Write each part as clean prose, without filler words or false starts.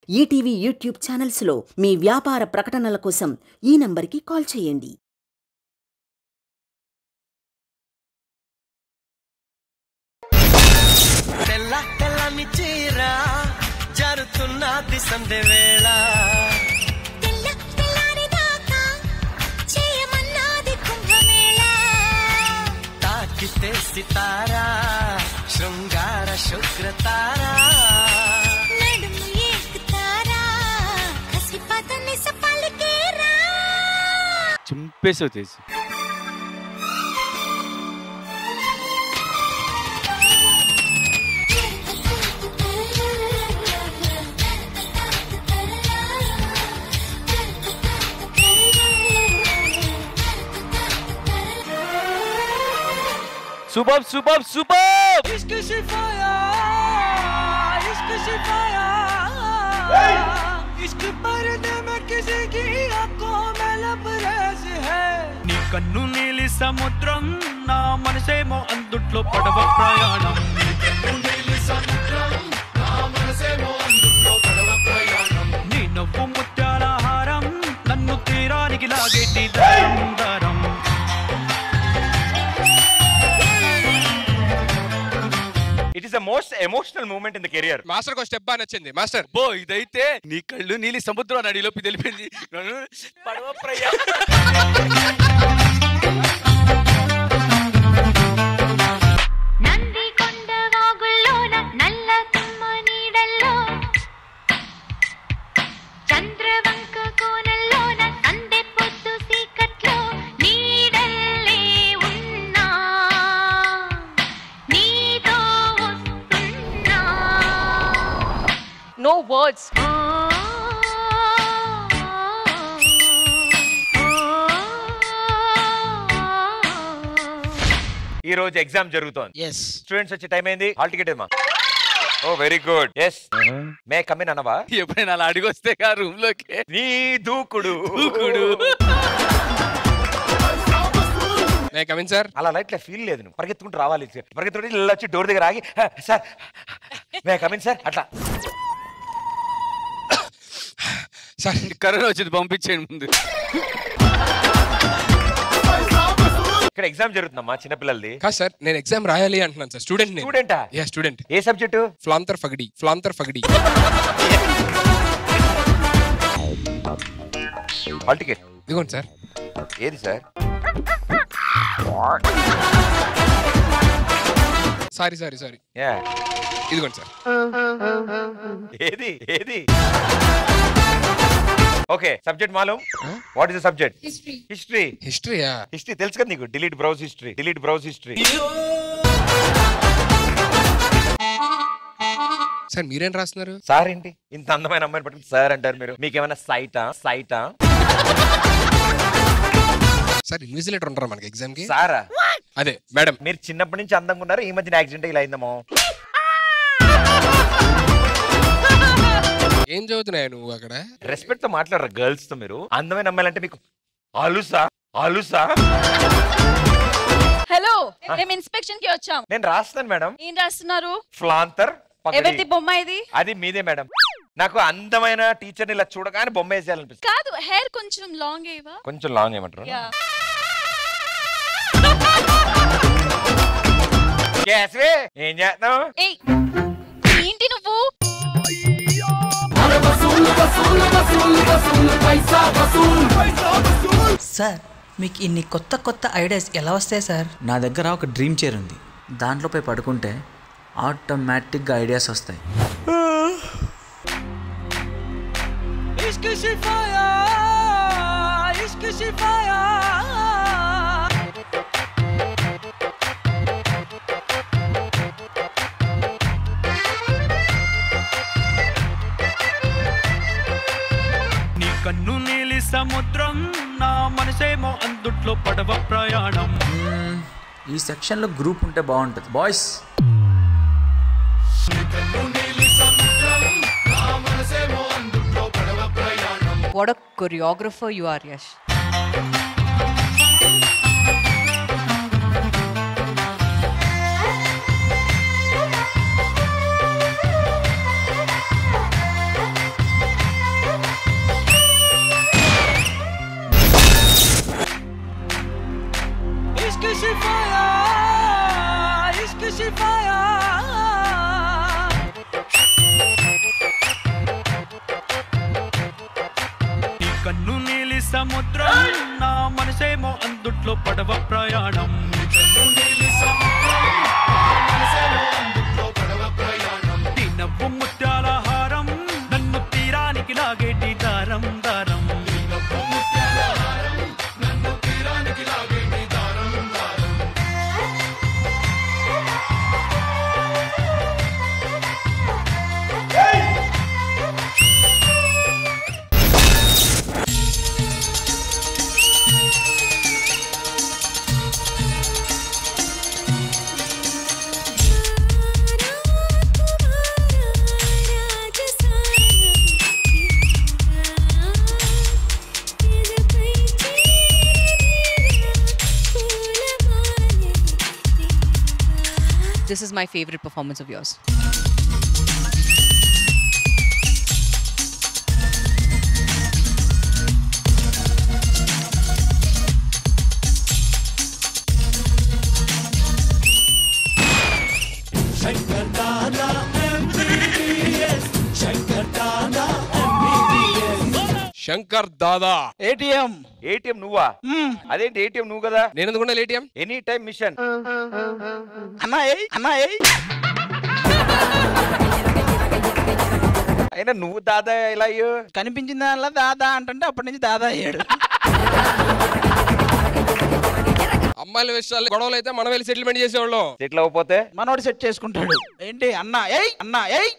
ETV YouTube ఛానల్స్లో మీ వ్యాపార ప్రకటనల కోసం ఈ నంబర్కి కాల్ చేయండి. తెల్లని చీర జరుతున్నది సందే వేళ తాకితే సితారా శృంగార శుక్రతారా చింపేసావు చేసి. सुबह सुबह सुबह इश्क शिफाया इश्क शिफाया इश्क पर्दे में किसी की आंखों में लबरेज है नी कन्नु नीली समुद्रम ना मनसेमो अंदुట్లో పడవ ప్రయాణం నీ కన్ను నీలి సముద్రం నా మనసేమో అందుట్లో పడవ ప్రయాణం నీ నవ్వు ముత్యాల హారం నన్ను తీరానికి లాగేటి దారం It is the most emotional moment in the career. Master co step బాగా నచ్చింది మాస్టర్. బో ఇదైతే నీ కళ్ళు నీలి సముద్రం నడిలోకి తెలిపింది. పడవ ప్రయాణం. No words. ఈ రోజు ఎగ్జామ్ జరుగుతోంది. yes స్టూడెంట్స్ వచ్చే టైం అయింది. హాల్ టికెట్ ఏమా? Oh very good. yes may come in అనవా? ఎప్పుడైనా అలా అడిగి వస్తే రూమ్ లోకి నీ దూకుడు మే కమ్ ఇన్ సార్. అలా లైట్లా ఫీల్ లేదు. నువ్వు పరిగెత్తుకుంటూ రావాలి. పరిగెత్తుకుంటూ ఇల్లు వచ్చి డోర్ దగ్గర ఆగి sir May come in sir అట్లా. సార్ కరోనా వచ్చింది పంపించేయండి ముందు. ఇక్కడ ఎగ్జామ్ జరుగుతుందమ్మా చిన్నపిల్లలది. కాదు సార్ నేను ఎగ్జామ్ రాయాలి అంటున్నాను సార్. స్టూడెంట్ స్టూడెంటా? Yeah student. ఏ సబ్జెక్టు? ఫ్లాంతర్ ఫగడి. హాల్ టికెట్ ఇదిగోండి సార్. ఏది సార్? సారీ యా ఇదిగోండి సార్. ఏది ఏది? ఓకే సబ్జెక్ట్ మాలూమ్? What is the subject? హిస్టరీయా? హిస్టరీ తెలుసు కదా నీకు. Delete browse history. సార్ మీరేం రాస్తున్నారు? సార్ ఏంటి ఇంత అందమైన అమ్మాయిని పట్టుకుని సార్ అంటారు మీరు? మీకేమైనా సైటా? సార్ ఇన్విజిలేటర్ ఉంటారా మనకి ఎగ్జామ్ కి? సారా? అదే మేడం. మీరు చిన్నప్పటి నుంచి అందంగా ఉన్నారు. ఈ మధ్యన యాక్సిడెంట్ ఇలా అయిందమ్మో. ఏం చదువుతున్నాయి నువ్వు అక్కడ? రెస్పెక్ట్ తో మాట్లాడరు గర్ల్స్ తో మీరు. అందమైన అమ్మాయిలంటే మీకు ఆలుసా? హలో మేము ఇన్స్పెక్షన్ కి వచ్చాం. నేను రాస్తాను మేడం. ఏం రాస్తున్నారు? ఫ్లాంతర్ ఎవరిది బొమ్మ ఇది? అది మీదే మేడం. నాకు అందమైన టీచర్ ఇలా చూడగానే బొమ్మ వేసేయాలనిపిస్తుంది. కాదు హెయిర్ కొంచెం లాంగ్ ఏవా? కొంచెం లాంగ్ ఏమంటారు? ఏం చేస్తున్నావు? ఏంటి నువ్వు? సార్ మీకు ఇన్ని కొత్త ఐడియాస్ ఎలా వస్తాయి సార్? నా దగ్గర ఒక డ్రీమ్ చైర్ ఉంది. దాంట్లో పోయి పడుకుంటే ఆటోమేటిక్గా ఐడియాస్ వస్తాయి. इश्क शिफाया నీ కన్ను నీలి సముద్రం నా మనసేమో అందుట్లో పడవ ప్రయాణం. ఈ సెక్షన్లో గ్రూప్ ఉంటే బాగుంటుంది boys. What a choreographer you are, Yash. సముద్రం నా మనసేమో అందుట్లో పడవ ప్రయాణం తినవ్వు ముత్యాల హారం నన్ను తీరానికి లాగేటి దారం దారం This is my favorite performance of yours. Shankar Dada ATM నువ్వా? అదేంటి ఏటీఎం నువ్వు కదా? నేను ఎందుకున్నా ఏటీఎం? Any time machine. అయినా నువ్వు దాదా ఎలా అయ్యో? కనిపించిన దానిలో దాదా అంటే అప్పటి నుంచి దాదా అయ్యాడు. అమ్మాయిల విషయాలు గొడవలు అయితే మనం వెళ్ళి సెటిల్మెంట్ చేసేవాళ్ళం. సెటిల్ అవ్వకపోతే మనోడు సెట్ చేసుకుంటాడు. ఏంటి అన్నా ఏయ్ అన్నా ఏయ్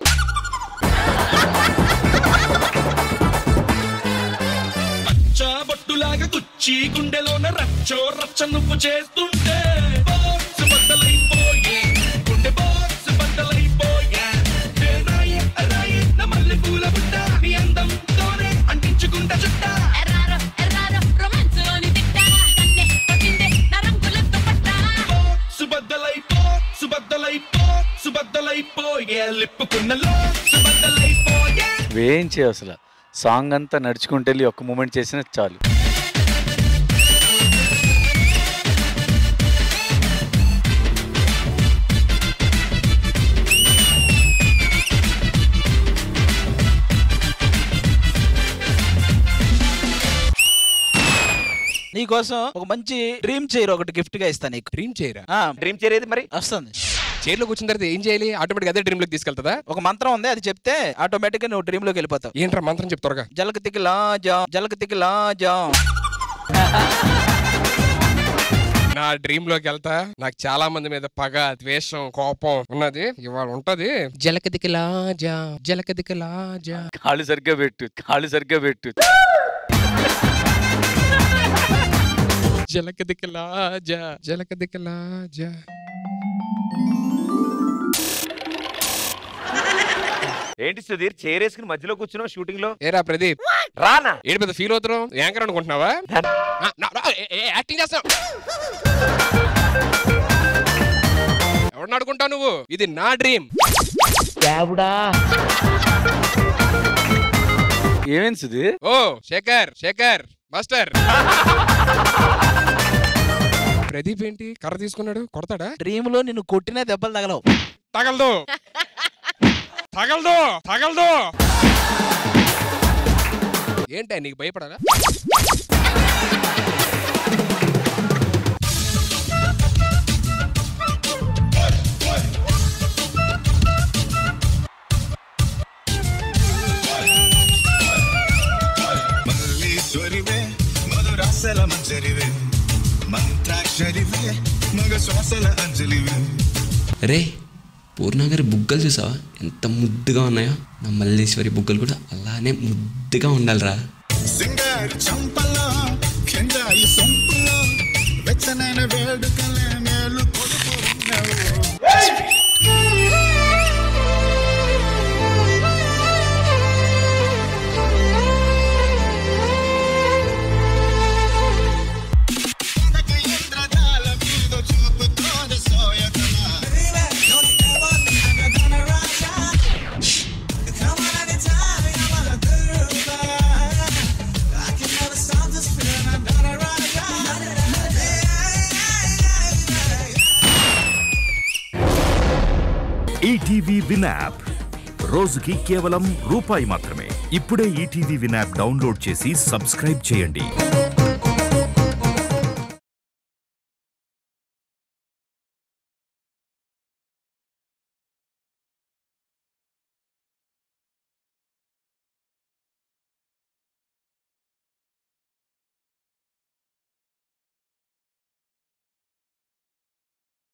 బొట్టులాగా కుచ్చి గుండెలోన రచ్చో రచ్చ నువ్వు చేస్తుంటే బాక్స్ బద్దలైపోయే గుండె బాక్స్ బద్దలైపోయే మల్లె పూల బుట్ట నీ అందంతోనే అంటించుకుంటా చుట్ట సుబద్దలైపోయే లిప్పుకున్నలో సుబద్దలైపోయే. వేయించే అసలు సాంగ్ అంతా నడుచుకుంటూ వెళ్ళి ఒక్క మూమెంట్ చేసినా చాలు. నీకోసం ఒక మంచి డ్రీమ్ చైర్ ఒకటి గిఫ్ట్ గా ఇస్తాను నీకు. Dream chair? డ్రీమ్ చైర్ ఏది మరి? వస్తుంది. చైర్ లో కూర్చున్న తర్వాత ఏం చేయాలి? ఆటోమేటిక్ అదే డ్రీమ్ లోకి తీసుకెళ్తుందా? ఒక మంత్రం ఉంది, అది చెప్తే ఆటోమేటిక్ గా నువ్వు డ్రీమ్ లోకి వెళ్ళిపోతావు. ఏంట్రా మంత్రం చెప్తారుగా? జలక తికిలా జా జలక తికిలా జా. నా డ్రీమ్ లోకి వెళ్తా. నాకు చాలా మంది మీద పగ, ద్వేషం, కోపం ఉన్నది. ఇవాళ ఉంటది. జలకదికలాజా జలకదికలాజా. కాళ్ళు సరిగ్గా పెట్టు, కాళ్ళు సరిగ్గా పెట్టు. జలకదికలాజా జలకదికలాజా. ఏంటి సుధీర్ చేరేసుకుని మధ్యలో కూర్చున్నావు షూటింగ్ లో? ఏరా ప్రదీప్ రానా? ఏంటి పెద్ద ఫీల్ అవుతున్నావు? యాంకర్ అనుకుంటున్నావా? యాక్టింగ్ చేస్తావు. ఎవరిని అడుకుంటావు నువ్వు? ఇది నా డ్రీమ్. ఏమేంటి సుధీర్? ఓ శేఖర్ శేఖర్ మాస్టర్. ప్రదీప్ ఏంటి కర్ర తీసుకున్నాడు? కొడతాడా? డ్రీమ్ లో నిన్ను కొట్టినా దెబ్బలు తగలవు. తగలదు తగలదు తగలదు. ఏంటా నీకు భయపడాలా? మల్లీశ్వరివే మధురాసల మంజరివే మంత్రాక్షరివే మగ శ్వాసల అంజలివే. రే పూర్ణ గారి బుగ్గలు చూసావా ఎంత ముద్దుగా ఉన్నాయో? నా మల్లేశ్వరి బుగ్గలు కూడా అలానే ముద్దుగా ఉండాలిరా. సింగారు చంపలో కిందాయి సొంపులో వెచ్చనైన వేడుకలే మేలు ఈటీవీ విన్ యాప్ రోజుకి కేవలం రూపాయి మాత్రమే. ఇప్పుడే ఈటీవీ విన్ యాప్ డౌన్లోడ్ చేసి సబ్స్క్రైబ్ చేయండి.